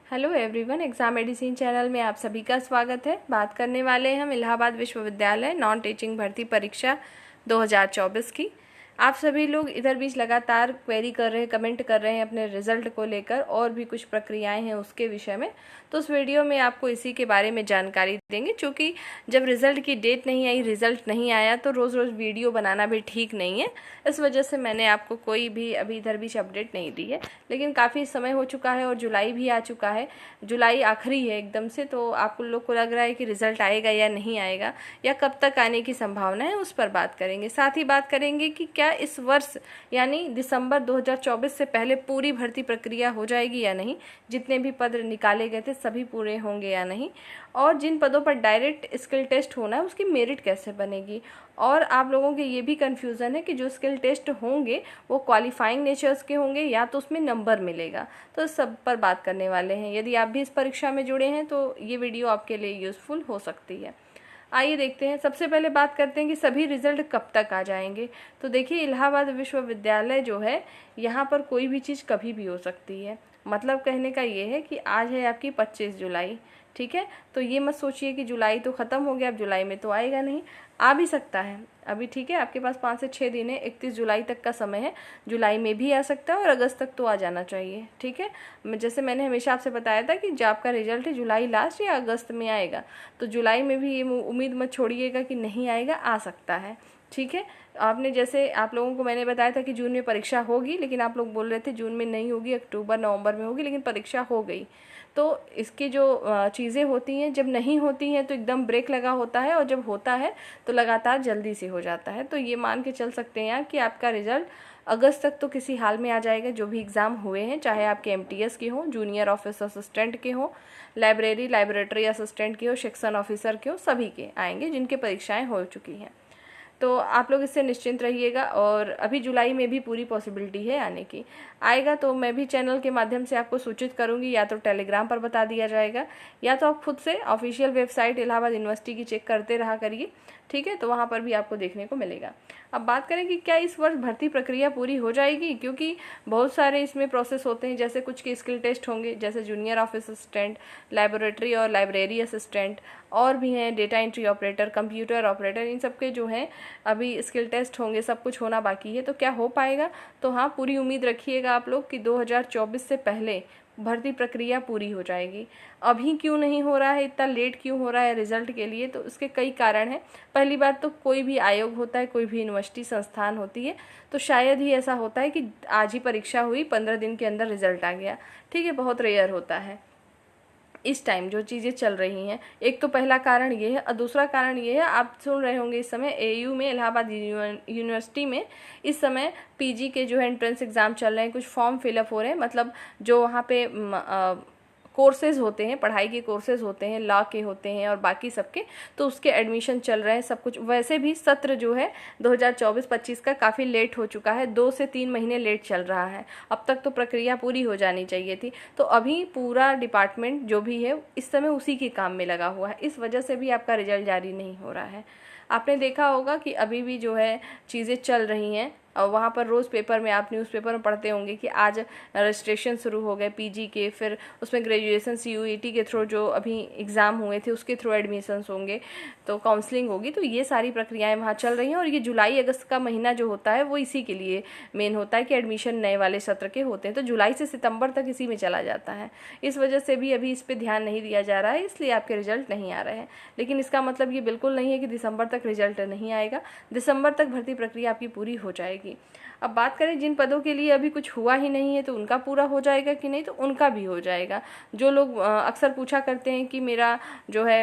Hello everyone, exam medicine channel में आप सभी का स्वागत है। बात करने वाले हैं हम इलाहाबाद विश्वविद्यालय नॉन टीचिंग भर्ती परीक्षा 2024 की। आप सभी लोग इधर बीच लगातार क्वेरी कर रहे हैं, कमेंट कर रहे हैं अपने रिज़ल्ट को लेकर और भी कुछ प्रक्रियाएं हैं उसके विषय में। तो उस वीडियो में आपको इसी के बारे में जानकारी देंगे, क्योंकि जब रिज़ल्ट की डेट नहीं आई, रिज़ल्ट नहीं आया, तो रोज़ रोज़ वीडियो बनाना भी ठीक नहीं है। इस वजह से मैंने आपको कोई भी अभी इधर बीच अपडेट नहीं दी है। लेकिन काफ़ी समय हो चुका है और जुलाई भी आ चुका है, जुलाई आखिरी है एकदम से। तो आप लोग को लग रहा है कि रिज़ल्ट आएगा या नहीं आएगा, या कब तक आने की संभावना है, उस पर बात करेंगे। साथ ही बात करेंगे कि क्या इस वर्ष यानी दिसंबर 2024 से पहले पूरी भर्ती प्रक्रिया हो जाएगी या नहीं, जितने भी पद निकाले गए थे सभी पूरे होंगे या नहीं, और जिन पदों पर डायरेक्ट स्किल टेस्ट होना है उसकी मेरिट कैसे बनेगी। और आप लोगों के ये भी कन्फ्यूज़न है कि जो स्किल टेस्ट होंगे वो क्वालिफाइंग नेचर्स के होंगे या तो उसमें नंबर मिलेगा। तो इस सब पर बात करने वाले हैं। यदि आप भी इस परीक्षा में जुड़े हैं तो ये वीडियो आपके लिए यूज़फुल हो सकती है। आइए देखते हैं। सबसे पहले बात करते हैं कि सभी रिजल्ट कब तक आ जाएंगे। तो देखिए, इलाहाबाद विश्वविद्यालय जो है, यहाँ पर कोई भी चीज़ कभी भी हो सकती है। मतलब कहने का ये है कि आज है आपकी 25 जुलाई, ठीक है। तो ये मत सोचिए कि जुलाई तो ख़त्म हो गया, अब जुलाई में तो आएगा नहीं, आ भी सकता है अभी, ठीक है। आपके पास 5 से 6 दिन है, 31 जुलाई तक का समय है। जुलाई में भी आ सकता है और अगस्त तक तो आ जाना चाहिए, ठीक है। जैसे मैंने हमेशा आपसे बताया था कि जब आपका रिजल्ट है जुलाई लास्ट या अगस्त में आएगा, तो जुलाई में भी ये उम्मीद मत छोड़िएगा कि नहीं आएगा, आ सकता है, ठीक है। आपने जैसे आप लोगों को मैंने बताया था कि जून में परीक्षा होगी, लेकिन आप लोग बोल रहे थे जून में नहीं होगी, अक्टूबर नवंबर में होगी, लेकिन परीक्षा हो गई। तो इसकी जो चीज़ें होती हैं, जब नहीं होती हैं तो एकदम ब्रेक लगा होता है, और जब होता है तो लगातार जल्दी से हो जाता है। तो ये मान के चल सकते हैं कि आपका रिजल्ट अगस्त तक तो किसी हाल में आ जाएगा। जो भी एग्ज़ाम हुए हैं, चाहे आपके एमटीएस के हों, जूनियर ऑफिस असिस्टेंट के हों, लाइब्रेटरी असिस्टेंट के हो, सेक्शन ऑफिसर के हो, सभी के आएंगे जिनके परीक्षाएं हो चुकी हैं। तो आप लोग इससे निश्चिंत रहिएगा। और अभी जुलाई में भी पूरी पॉसिबिलिटी है आने की। आएगा तो मैं भी चैनल के माध्यम से आपको सूचित करूंगी, या तो टेलीग्राम पर बता दिया जाएगा, या तो आप खुद से ऑफिशियल वेबसाइट इलाहाबाद यूनिवर्सिटी की चेक करते रहा करिए, ठीक है। तो वहाँ पर भी आपको देखने को मिलेगा। अब बात करें कि क्या इस वर्ष भर्ती प्रक्रिया पूरी हो जाएगी, क्योंकि बहुत सारे इसमें प्रोसेस होते हैं। जैसे कुछ के स्किल टेस्ट होंगे, जैसे जूनियर ऑफिस असिस्टेंट, लेबोरेटरी और लाइब्रेरी असिस्टेंट, और भी हैं data entry operator, computer operator, इन सब के जो हैं अभी स्किल टेस्ट होंगे, सब कुछ होना बाकी है। तो क्या हो पाएगा? तो हाँ, पूरी उम्मीद रखिएगा आप लोग कि 2024 से पहले भर्ती प्रक्रिया पूरी हो जाएगी। अभी क्यों नहीं हो रहा है, इतना लेट क्यों हो रहा है रिजल्ट के लिए? तो इसके कई कारण हैं। पहली बात तो कोई भी आयोग होता है, कोई भी यूनिवर्सिटी संस्थान होती है, तो शायद ही ऐसा होता है कि आज ही परीक्षा हुई, 15 दिन के अंदर रिजल्ट आ गया, ठीक है। बहुत रेयर होता है इस टाइम जो चीज़ें चल रही हैं। एक तो पहला कारण ये है, और दूसरा कारण ये है, आप सुन रहे होंगे इस समय एयू में, इलाहाबाद यूनिवर्सिटी में इस समय पीजी के जो है एंट्रेंस एग्ज़ाम चल रहे हैं, कुछ फॉर्म फिलअप हो रहे हैं। मतलब जो वहाँ पे कोर्सेज़ होते हैं, पढ़ाई के कोर्सेज़ होते हैं, लॉ के होते हैं और बाकी सबके, तो उसके एडमिशन चल रहे हैं सब कुछ। वैसे भी सत्र जो है 2024-25 का काफ़ी लेट हो चुका है, 2 से 3 महीने लेट चल रहा है। अब तक तो प्रक्रिया पूरी हो जानी चाहिए थी। तो अभी पूरा डिपार्टमेंट जो भी है इस समय उसी के काम में लगा हुआ है, इस वजह से भी आपका रिजल्ट जारी नहीं हो रहा है। आपने देखा होगा कि अभी भी जो है चीज़ें चल रही हैं, और वहाँ पर रोज़ पेपर में, आप न्यूज़पेपर में पढ़ते होंगे कि आज रजिस्ट्रेशन शुरू हो गए पीजी के, फिर उसमें ग्रेजुएशन सीयूईटी के थ्रू जो अभी एग्ज़ाम हुए थे उसके थ्रू एडमिशन्स होंगे, तो काउंसलिंग होगी। तो ये सारी प्रक्रियाएं वहाँ चल रही हैं। और ये जुलाई अगस्त का महीना जो होता है वो इसी के लिए मेन होता है कि एडमिशन नए वाले सत्र के होते हैं। तो जुलाई से सितंबर तक इसी में चला जाता है। इस वजह से भी अभी इस पर ध्यान नहीं दिया जा रहा है, इसलिए आपके रिजल्ट नहीं आ रहे हैं। लेकिन इसका मतलब ये बिल्कुल नहीं है कि दिसंबर तक रिजल्ट नहीं आएगा। दिसंबर तक भर्ती प्रक्रिया आपकी पूरी हो जाएगी। अब बात करें जिन पदों के लिए अभी कुछ हुआ ही नहीं है, तो उनका पूरा हो जाएगा कि नहीं? तो उनका भी हो जाएगा। जो लोग अक्सर पूछा करते हैं कि मेरा जो है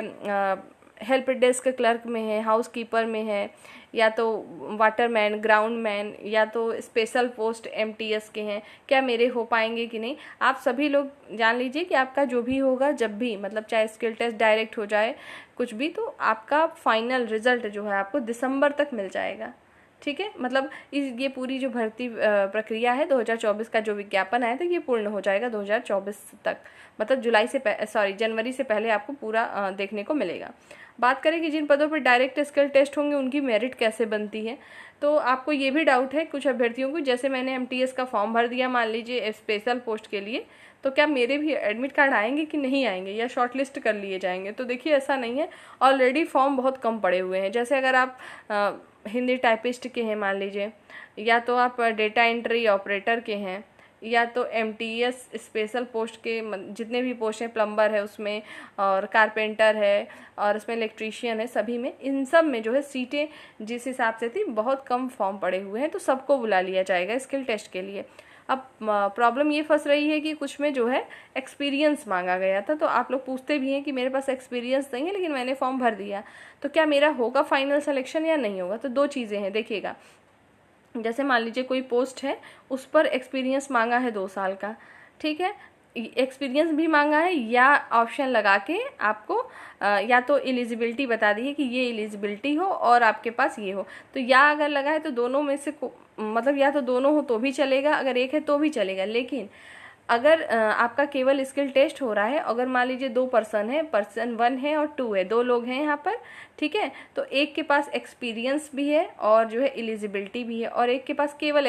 हेल्प डेस्क क्लर्क में है, हाउस कीपर में है, या तो वाटरमैन, ग्राउंडमैन, या तो स्पेशल पोस्ट एमटीएस के हैं, क्या मेरे हो पाएंगे कि नहीं? आप सभी लोग जान लीजिए कि आपका जो भी होगा, जब भी, मतलब चाहे स्किल टेस्ट डायरेक्ट हो जाए कुछ भी, तो आपका फाइनल रिजल्ट जो है आपको दिसंबर तक मिल जाएगा, ठीक है, मतलब ये पूरी जो भर्ती प्रक्रिया है 2024 का जो विज्ञापन आया था ये पूर्ण हो जाएगा 2024 तक, मतलब जनवरी से पहले आपको पूरा देखने को मिलेगा। बात करें कि जिन पदों पर डायरेक्ट स्किल टेस्ट होंगे उनकी मेरिट कैसे बनती है, तो आपको ये भी डाउट है कुछ अभ्यर्थियों को, जैसे मैंने एमटीएस का फॉर्म भर दिया मान लीजिए स्पेशल पोस्ट के लिए, तो क्या मेरे भी एडमिट कार्ड आएंगे कि नहीं आएंगे, या शॉर्टलिस्ट कर लिए जाएंगे? तो देखिए ऐसा नहीं है, ऑलरेडी फॉर्म बहुत कम पड़े हुए हैं। जैसे अगर आप हिंदी टाइपिस्ट के हैं मान लीजिए, या तो आप डेटा एंट्री ऑपरेटर के हैं, या तो एमटीएस स्पेशल पोस्ट के जितने भी पोस्ट हैं, प्लम्बर है उसमें, और कारपेंटर है, और उसमें इलेक्ट्रीशियन है, सभी में, इन सब में जो है सीटें जिस हिसाब से थी बहुत कम फॉर्म पड़े हुए हैं, तो सबको बुला लिया जाएगा स्किल टेस्ट के लिए। अब प्रॉब्लम ये फंस रही है कि कुछ में जो है एक्सपीरियंस मांगा गया था, तो आप लोग पूछते भी हैं कि मेरे पास एक्सपीरियंस नहीं है लेकिन मैंने फॉर्म भर दिया, तो क्या मेरा होगा फाइनल सिलेक्शन या नहीं होगा? तो दो चीज़ें हैं, देखिएगा, जैसे मान लीजिए कोई पोस्ट है उस पर एक्सपीरियंस मांगा है 2 साल का, ठीक है, एक्सपीरियंस भी मांगा है, या ऑप्शन लगा के आपको या तो एलिजिबिलिटी बता दी है कि ये एलिजिबिलिटी हो और आपके पास ये हो, तो या अगर लगा है तो दोनों में से मतलब या तो दोनों हो तो भी चलेगा, अगर एक है तो भी चलेगा। लेकिन अगर आपका केवल स्किल टेस्ट हो रहा है, अगर मान लीजिए 2 पर्सन है, पर्सन 1 है और 2 है, 2 लोग हैं यहाँ पर, ठीक है, तो एक के पास एक्सपीरियंस भी है और जो है एलिजिबिलिटी भी है, और एक के पास केवल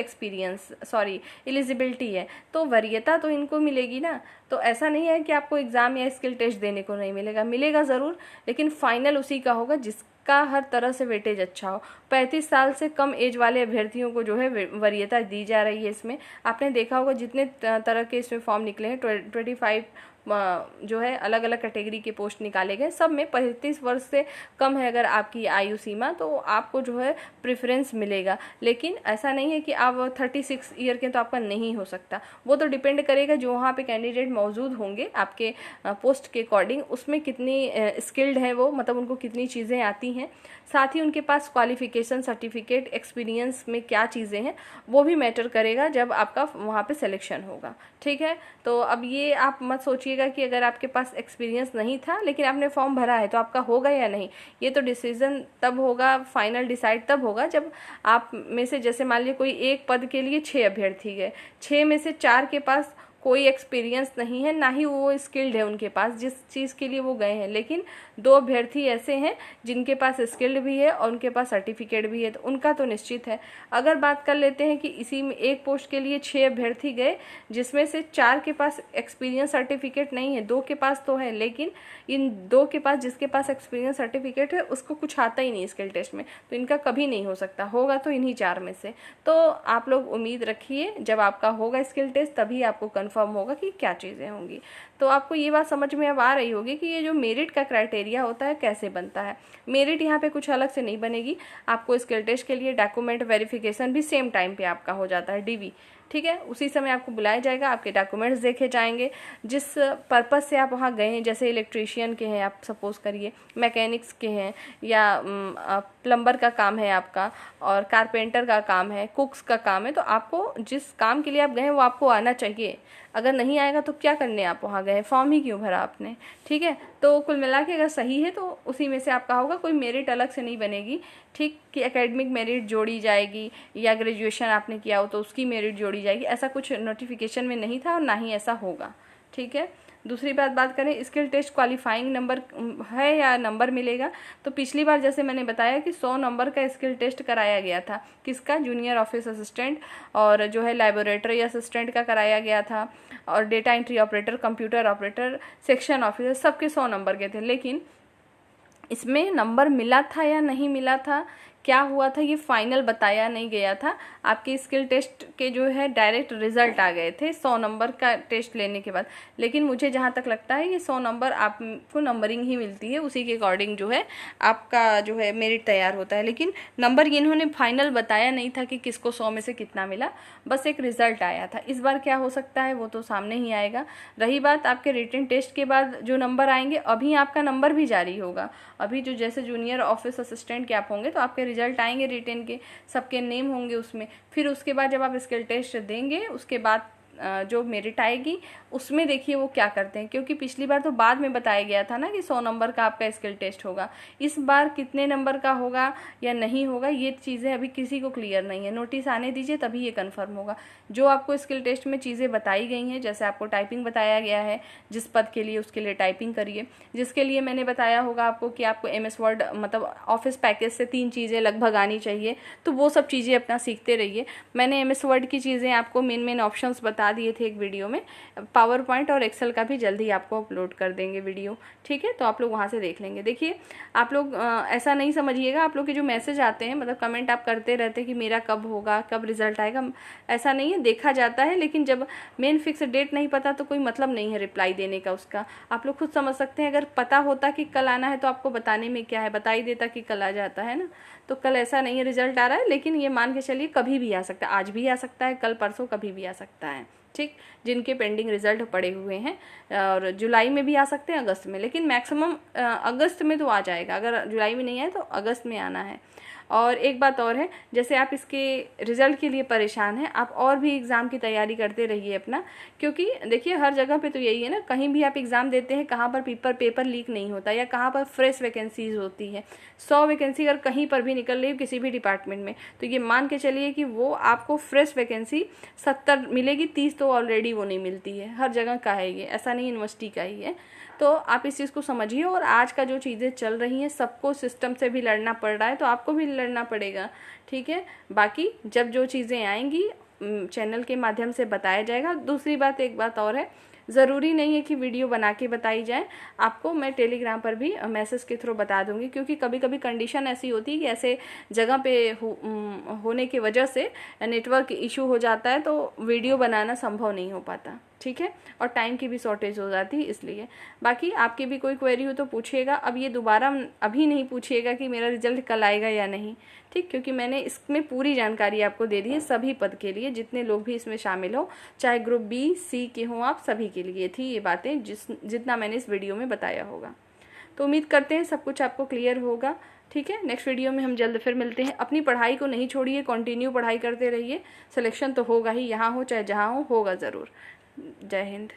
एलिजिबिलिटी है, तो वरीयता तो इनको मिलेगी ना। तो ऐसा नहीं है कि आपको एग्ज़ाम या स्किल टेस्ट देने को नहीं मिलेगा, मिलेगा ज़रूर, लेकिन फाइनल उसी का होगा जिसका हर तरह से वेटेज अच्छा हो। 35 साल से कम एज वाले अभ्यर्थियों को जो है वरीयता दी जा रही है। इसमें आपने देखा होगा जितने तरह के इसमें फॉर्म निकले हैं, 25 जो है अलग अलग कैटेगरी के पोस्ट निकाले गए, सब में 35 वर्ष से कम है अगर आपकी आयु सीमा, तो आपको जो है प्रेफरेंस मिलेगा। लेकिन ऐसा नहीं है कि आप 36 ईयर के तो आपका नहीं हो सकता, वो तो डिपेंड करेगा जो वहाँ पे कैंडिडेट मौजूद होंगे आपके पोस्ट के अकॉर्डिंग, उसमें कितनी स्किल्ड है वो, मतलब उनको कितनी चीज़ें आती हैं, साथ ही उनके पास क्वालिफिकेशन सर्टिफिकेट एक्सपीरियंस में क्या चीज़ें हैं वो भी मैटर करेगा जब आपका वहाँ पे सिलेक्शन होगा, ठीक है। तो अब ये आप मत सोचिएगा कि अगर आपके पास एक्सपीरियंस नहीं था लेकिन आपने फॉर्म भरा है तो आपका होगा या नहीं, ये तो डिसीजन तब होगा, फाइनल डिसाइड तब होगा जब आप में से, जैसे मान लीजिए कोई एक पद के लिए 6 अभ्यर्थी गए, 6 में से 4 के पास कोई एक्सपीरियंस नहीं है, ना ही वो स्किल्ड है उनके पास जिस चीज़ के लिए वो गए हैं, लेकिन 2 अभ्यर्थी ऐसे हैं जिनके पास स्किल्ड भी है और उनके पास सर्टिफिकेट भी है, तो उनका तो निश्चित है। अगर बात कर लेते हैं कि इसी में एक पोस्ट के लिए 6 अभ्यर्थी गए जिसमें से 4 के पास एक्सपीरियंस सर्टिफिकेट नहीं है, 2 के पास तो है, लेकिन इन 2 के पास, जिसके पास एक्सपीरियंस सर्टिफिकेट है उसको कुछ आता ही नहीं स्किल टेस्ट में, तो इनका कभी नहीं हो सकता, होगा तो इन्हीं 4 में से। तो आप लोग उम्मीद रखिए जब आपका होगा स्किल टेस्ट तभी आपको कन्फर्म होगा कि क्या चीज़ें होंगी। तो आपको ये बात समझ में अब आ रही होगी कि ये जो मेरिट का क्राइटेरिया होता है कैसे बनता है। मेरिट यहाँ पे कुछ अलग से नहीं बनेगी, आपको स्किल टेस्ट के लिए डॉक्यूमेंट वेरिफिकेशन भी सेम टाइम पे आपका हो जाता है, डीवी, ठीक है, उसी समय आपको बुलाया जाएगा, आपके डॉक्यूमेंट्स देखे जाएंगे, जिस पर्पज़ से आप वहाँ गए हैं, जैसे इलेक्ट्रीशियन के हैं आप सपोज करिए, मैकेनिक्स के हैं, या प्लम्बर का काम है आपका, और कारपेंटर का काम है, कुक्स का काम है, तो आपको जिस काम के लिए आप गए हैं वो आपको आना चाहिए। अगर नहीं आएगा तो क्या करने आप वहाँ गए, फॉर्म ही क्यों भरा आपने, ठीक है। तो कुल मिला के अगर सही है तो उसी में से आपका होगा, कोई मेरिट अलग से नहीं बनेगी, ठीक, कि एकेडमिक मेरिट जोड़ी जाएगी या ग्रेजुएशन आपने किया हो तो उसकी मेरिट जोड़ी जाएगी, ऐसा कुछ नोटिफिकेशन में नहीं था और ना ही ऐसा होगा, ठीक है। दूसरी बात करें स्किल टेस्ट क्वालिफाइंग नंबर है या नंबर मिलेगा, तो पिछली बार जैसे मैंने बताया कि 100 नंबर का स्किल टेस्ट कराया गया था, किसका, जूनियर ऑफिस असिस्टेंट और जो है लैबोरेटरी असिस्टेंट का कराया गया था, और data entry operator, computer operator, section officer, सबके 100 नंबर के थे। लेकिन इसमें नंबर मिला था या नहीं मिला था, क्या हुआ था, ये फाइनल बताया नहीं गया था। आपके स्किल टेस्ट के जो है डायरेक्ट रिजल्ट आ गए थे 100 नंबर का टेस्ट लेने के बाद, लेकिन मुझे जहाँ तक लगता है ये 100 नंबर आपको नंबरिंग ही मिलती है, उसी के अकॉर्डिंग जो है आपका जो है मेरिट तैयार होता है। लेकिन नंबर इन्होंने फाइनल बताया नहीं था कि किसको 100 में से कितना मिला, बस एक रिजल्ट आया था। इस बार क्या हो सकता है वो तो सामने ही आएगा। रही बात आपके रिटन टेस्ट के बाद जो नंबर आएंगे, अभी आपका नंबर भी जारी होगा, अभी जो जैसे जूनियर ऑफिस असिस्टेंट के आप होंगे तो आपके रिजल्ट आएंगे रिटेन के, सबके नेम होंगे उसमें, फिर उसके बाद जब आप स्किल टेस्ट देंगे उसके बाद जो मेरिट आएगी उसमें देखिए वो क्या करते हैं, क्योंकि पिछली बार तो बाद में बताया गया था ना कि 100 नंबर का आपका स्किल टेस्ट होगा। इस बार कितने नंबर का होगा या नहीं होगा ये चीज़ें अभी किसी को क्लियर नहीं है। नोटिस आने दीजिए तभी ये कन्फर्म होगा। जो आपको स्किल टेस्ट में चीज़ें बताई गई हैं, जैसे आपको टाइपिंग बताया गया है जिस पद के लिए, उसके लिए टाइपिंग करिए। जिसके लिए मैंने बताया होगा आपको कि आपको MS वर्ड मतलब ऑफिस पैकेज से 3 चीज़ें लगभग आनी चाहिए, तो वो सब चीज़ें अपना सीखते रहिए। मैंने MS वर्ड की चीज़ें आपको मेन ऑप्शंस बता दिए थे एक वीडियो में। पावर पॉइंट और एक्सेल का भी जल्दी आपको अपलोड कर देंगे वीडियो, ठीक है, तो आप लोग वहाँ से देख लेंगे। देखिए आप लोग ऐसा नहीं समझिएगा, आप लोग के जो मैसेज आते हैं मतलब कमेंट आप करते रहते हैं कि मेरा कब होगा, कब रिजल्ट आएगा, ऐसा नहीं है, देखा जाता है, लेकिन जब मेन फिक्स डेट नहीं पता तो कोई मतलब नहीं है रिप्लाई देने का उसका। आप लोग खुद समझ सकते हैं, अगर पता होता कि कल आना है तो आपको बताने में क्या है, बता ही देता कि कल आ जाता है ना। तो कल ऐसा नहीं है रिजल्ट आ रहा है, लेकिन ये मान के चलिए कभी भी आ सकता है, आज भी आ सकता है, कल परसों कभी भी आ सकता है, ठीक। जिनके पेंडिंग रिजल्ट पड़े हुए हैं, और जुलाई में भी आ सकते हैं, अगस्त में, लेकिन मैक्सिमम अगस्त में तो आ जाएगा। अगर जुलाई में नहीं आए तो अगस्त में आना है। और एक बात और है, जैसे आप इसके रिज़ल्ट के लिए परेशान हैं, आप और भी एग्ज़ाम की तैयारी करते रहिए अपना, क्योंकि देखिए हर जगह पे तो यही है ना, कहीं भी आप एग्ज़ाम देते हैं कहाँ पर पेपर लीक नहीं होता या कहाँ पर फ्रेश वैकेंसीज होती है। 100 वैकेंसी अगर कहीं पर भी निकल रही है किसी भी डिपार्टमेंट में, तो ये मान के चलिए कि वो आपको फ्रेश वैकेंसी 70 मिलेगी, 30 तो ऑलरेडी वो नहीं मिलती है। हर जगह का है ये, ऐसा नहीं यूनिवर्सिटी का ही है। तो आप इस चीज़ को समझिए। और आज का जो चीज़ें चल रही हैं, सबको सिस्टम से भी लड़ना पड़ रहा है, तो आपको भी लड़ना पड़ेगा, ठीक है। बाकी जब जो चीज़ें आएंगी चैनल के माध्यम से बताया जाएगा। दूसरी बात, एक बात और है, ज़रूरी नहीं है कि वीडियो बना के बताई जाए, आपको मैं टेलीग्राम पर भी मैसेज के थ्रू बता दूंगी, क्योंकि कभी कभी कंडीशन ऐसी होती है कि ऐसे जगह पे होने की वजह से नेटवर्क इशू हो जाता है, तो वीडियो बनाना संभव नहीं हो पाता, ठीक है, और टाइम की भी शॉर्टेज हो जाती है इसलिए। बाकी आपकी भी कोई क्वेरी हो तो पूछिएगा। अब ये दोबारा अभी नहीं पूछिएगा कि मेरा रिजल्ट कल आएगा या नहीं, ठीक, क्योंकि मैंने इसमें पूरी जानकारी आपको दे दी है सभी पद के लिए, जितने लोग भी इसमें शामिल हो, चाहे ग्रुप B C के हों, आप सभी के लिए थी ये बातें, जितना मैंने इस वीडियो में बताया होगा। तो उम्मीद करते हैं सब कुछ आपको क्लियर होगा, ठीक है। नेक्स्ट वीडियो में हम जल्द फिर मिलते हैं। अपनी पढ़ाई को नहीं छोड़िए, कंटिन्यू पढ़ाई करते रहिए, सिलेक्शन तो होगा ही, यहाँ हो चाहे जहाँ हो, होगा ज़रूर। जय हिंद।